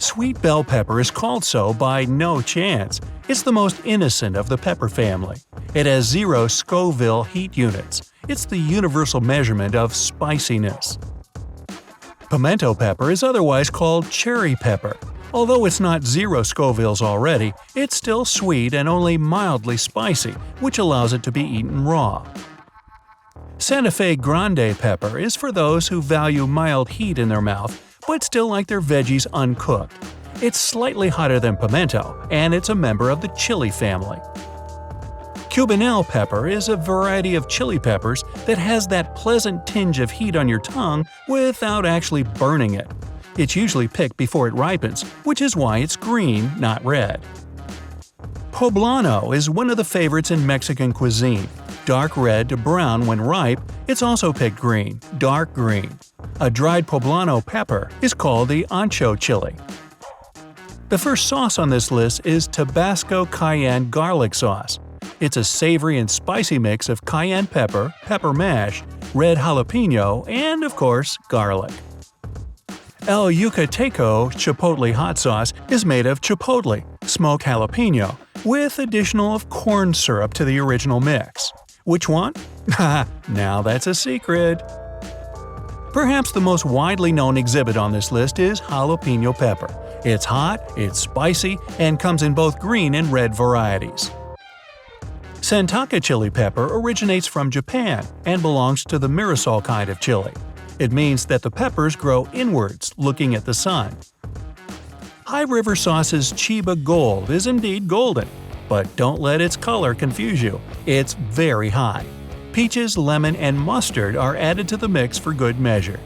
Sweet bell pepper is called so by no chance. It's the most innocent of the pepper family. It has 0 Scoville Heat Units. It's the universal measurement of spiciness. Pimento pepper is otherwise called cherry pepper. Although it's not 0 Scovilles already, it's still sweet and only mildly spicy, which allows it to be eaten raw. Santa Fe Grande pepper is for those who value mild heat in their mouth but still like their veggies uncooked. It's slightly hotter than pimento, and it's a member of the chili family. Cubinel pepper is a variety of chili peppers that has that pleasant tinge of heat on your tongue without actually burning it. It's usually picked before it ripens, which is why it's green, not red. Poblano is one of the favorites in Mexican cuisine. Dark red to brown when ripe, it's also picked green, dark green. A dried poblano pepper is called the ancho chili. The first sauce on this list is Tabasco cayenne garlic sauce. It's a savory and spicy mix of cayenne pepper, pepper mash, red jalapeno, and, of course, garlic. El Yucateco chipotle hot sauce is made of chipotle, smoked jalapeno, with additional of corn syrup to the original mix. Which one? Haha, now that's a secret. Perhaps the most widely known exhibit on this list is jalapeno pepper. It's hot, it's spicy, and comes in both green and red varieties. Santaka chili pepper originates from Japan and belongs to the Mirasol kind of chili. It means that the peppers grow inwards, looking at the sun. High River Sauce's Chiba Gold is indeed golden, but don't let its color confuse you. It's very high. Peaches, lemon, and mustard are added to the mix for good measure.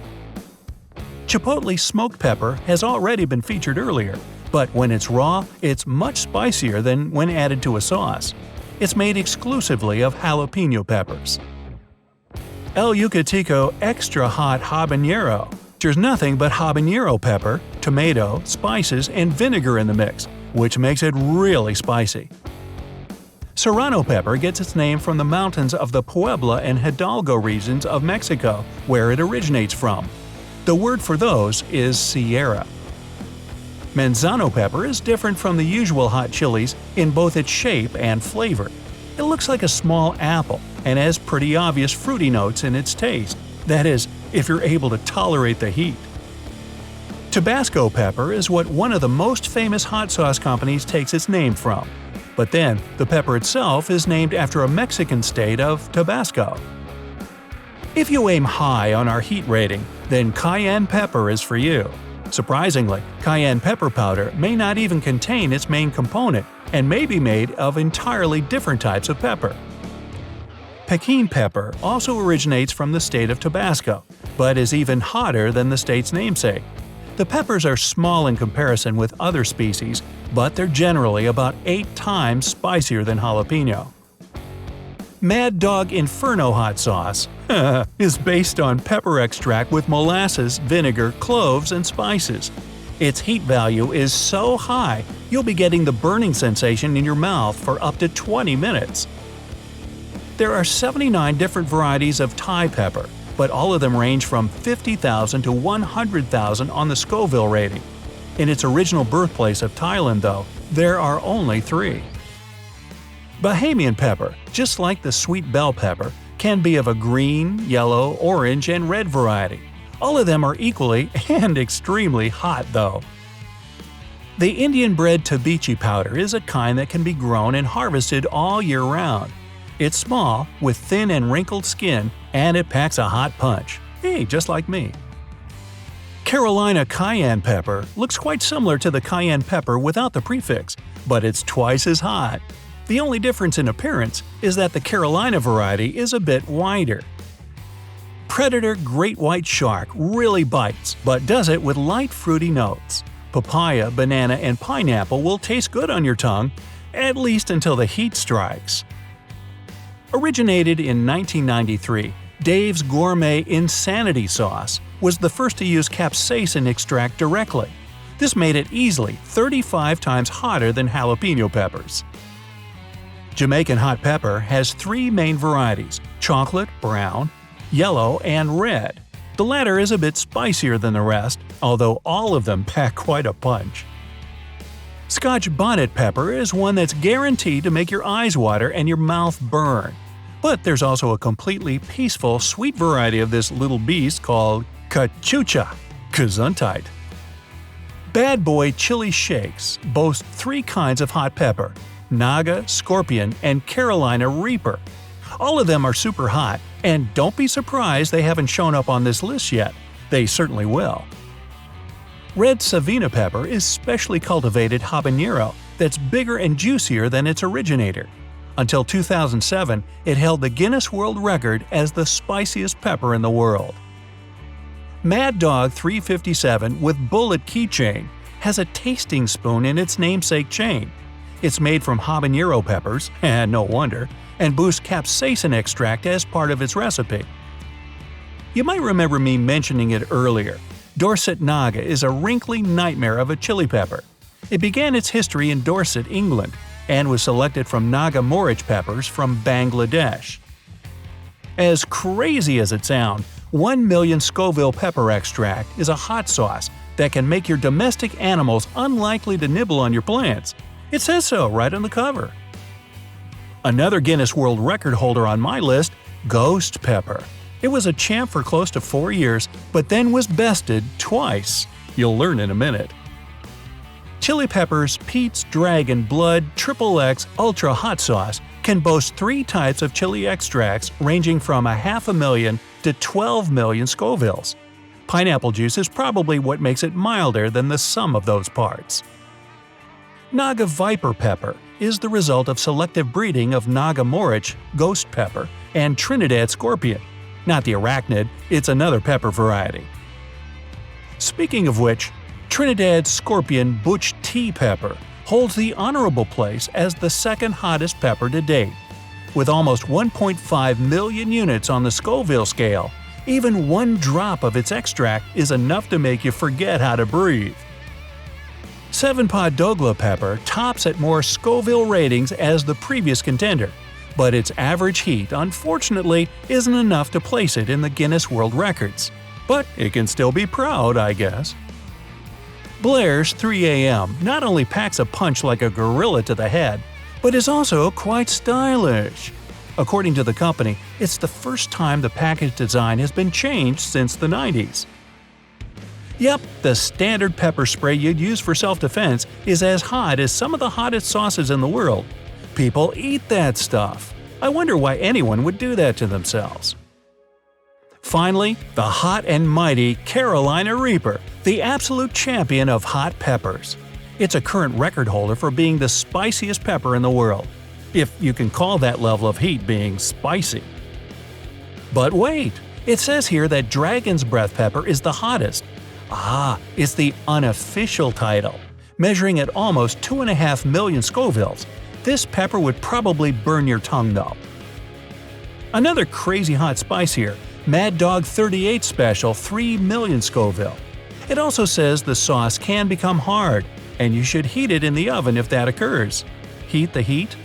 Chipotle smoked pepper has already been featured earlier, but when it's raw, it's much spicier than when added to a sauce. It's made exclusively of jalapeno peppers. El Yucateco Extra Hot Habanero. There's nothing but habanero pepper, tomato, spices, and vinegar in the mix, which makes it really spicy. Serrano pepper gets its name from the mountains of the Puebla and Hidalgo regions of Mexico, where it originates from. The word for those is Sierra. Manzano pepper is different from the usual hot chilies in both its shape and flavor. It looks like a small apple and has pretty obvious fruity notes in its taste. That is, if you're able to tolerate the heat. Tabasco pepper is what one of the most famous hot sauce companies takes its name from. But then, the pepper itself is named after a Mexican state of Tabasco. If you aim high on our heat rating, then cayenne pepper is for you. Surprisingly, cayenne pepper powder may not even contain its main component and may be made of entirely different types of pepper. Pekin pepper also originates from the state of Tabasco, but is even hotter than the state's namesake. The peppers are small in comparison with other species, but they're generally about 8 times spicier than jalapeno. Mad Dog Inferno hot sauce is based on pepper extract with molasses, vinegar, cloves, and spices. Its heat value is so high, you'll be getting the burning sensation in your mouth for up to 20 minutes. There are 79 different varieties of Thai pepper, but all of them range from 50,000 to 100,000 on the Scoville rating. In its original birthplace of Thailand, though, there are only 3. Bahamian pepper, just like the sweet bell pepper, can be of a green, yellow, orange, and red variety. All of them are equally and extremely hot, though. The Indian-bred tabichi powder is a kind that can be grown and harvested all year round. It's small, with thin and wrinkled skin, and it packs a hot punch. Hey, just like me. Carolina cayenne pepper looks quite similar to the cayenne pepper without the prefix, but it's twice as hot. The only difference in appearance is that the Carolina variety is a bit wider. Predator great white shark really bites, but does it with light fruity notes. Papaya, banana, and pineapple will taste good on your tongue, at least until the heat strikes. Originated in 1993, Dave's Gourmet Insanity Sauce was the first to use capsaicin extract directly. This made it easily 35 times hotter than jalapeno peppers. Jamaican hot pepper has 3 main varieties: chocolate, brown, yellow, and red. The latter is a bit spicier than the rest, although all of them pack quite a punch. Scotch bonnet pepper is one that's guaranteed to make your eyes water and your mouth burn. But there's also a completely peaceful, sweet variety of this little beast called cachucha, gesundheit. Bad Boy Chili Shakes boast 3 kinds of hot pepper: Naga, Scorpion, and Carolina Reaper. All of them are super hot, and don't be surprised they haven't shown up on this list yet. They certainly will. Red Savina pepper is specially cultivated habanero that's bigger and juicier than its originator. Until 2007, it held the Guinness World Record as the spiciest pepper in the world. Mad Dog 357 with bullet keychain has a tasting spoon in its namesake chain. It's made from habanero peppers, and no wonder, and boosts capsaicin extract as part of its recipe. You might remember me mentioning it earlier. Dorset Naga is a wrinkly nightmare of a chili pepper. It began its history in Dorset, England, and was selected from Naga Morich peppers from Bangladesh. As crazy as it sounds, 1 million Scoville pepper extract is a hot sauce that can make your domestic animals unlikely to nibble on your plants. It says so right on the cover. Another Guinness World Record holder on my list, Ghost Pepper. It was a champ for close to 4 years, but then was bested twice. You'll learn in a minute. Chili Peppers Pete's Dragon Blood XXX Ultra Hot Sauce can boast 3 types of chili extracts ranging from 500,000 to 12 million Scovilles. Pineapple juice is probably what makes it milder than the sum of those parts. Naga Viper Pepper is the result of selective breeding of Naga Morich, Ghost Pepper, and Trinidad Scorpion. Not the arachnid, it's another pepper variety. Speaking of which, Trinidad Scorpion Butch Tea Pepper holds the honorable place as the second hottest pepper to date. With almost 1.5 million units on the Scoville Scale, even 1 drop of its extract is enough to make you forget how to breathe. 7-Pot Dogla pepper tops at more Scoville ratings as the previous contender, but its average heat, unfortunately, isn't enough to place it in the Guinness World Records. But it can still be proud, I guess. Blair's 3 a.m. not only packs a punch like a gorilla to the head, but is also quite stylish. According to the company, it's the first time the package design has been changed since the 90s. Yep, the standard pepper spray you'd use for self-defense is as hot as some of the hottest sauces in the world. People eat that stuff. I wonder why anyone would do that to themselves. Finally, the hot and mighty Carolina Reaper, the absolute champion of hot peppers. It's a current record holder for being the spiciest pepper in the world, if you can call that level of heat being spicy. But wait, it says here that Dragon's Breath pepper is the hottest. It's the unofficial title. Measuring at almost 2.5 million Scovilles, this pepper would probably burn your tongue though. Another crazy hot spice here, Mad Dog 38 Special 3 million Scoville. It also says the sauce can become hard, and you should heat it in the oven if that occurs. Heat the heat?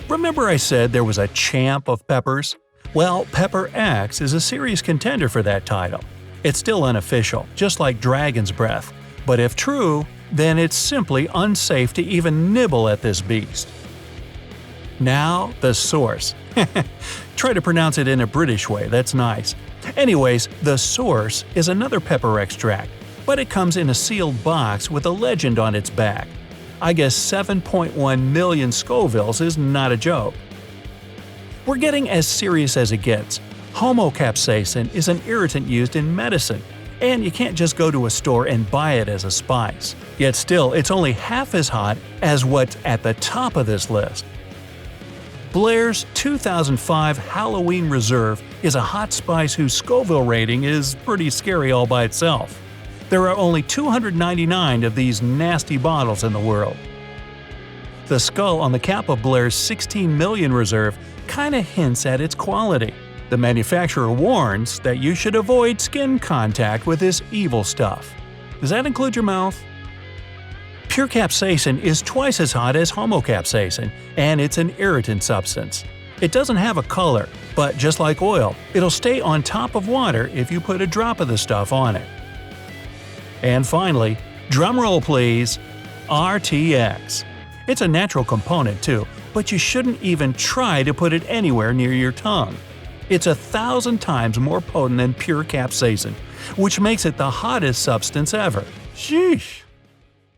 Remember I said there was a champ of peppers? Well, Pepper X is a serious contender for that title. It's still unofficial, just like Dragon's Breath, but if true, then it's simply unsafe to even nibble at this beast. Now, the source. Try to pronounce it in a British way, that's nice. Anyways, the source is another pepper extract, but it comes in a sealed box with a legend on its back. I guess 7.1 million Scovilles is not a joke. We're getting as serious as it gets. Homocapsaicin is an irritant used in medicine, and you can't just go to a store and buy it as a spice. Yet still, it's only half as hot as what's at the top of this list. Blair's 2005 Halloween Reserve is a hot spice whose Scoville rating is pretty scary all by itself. There are only 299 of these nasty bottles in the world. The skull on the cap of Blair's 16 million Reserve kinda hints at its quality. The manufacturer warns that you should avoid skin contact with this evil stuff. Does that include your mouth? Pure capsaicin is twice as hot as homocapsaicin, and it's an irritant substance. It doesn't have a color, But just like oil, it'll stay on top of water if you put a drop of the stuff on it. And finally, drumroll please, RTX. It's a natural component too, but you shouldn't even try to put it anywhere near your tongue. It's 1,000 times more potent than pure capsaicin, which makes it the hottest substance ever. Sheesh!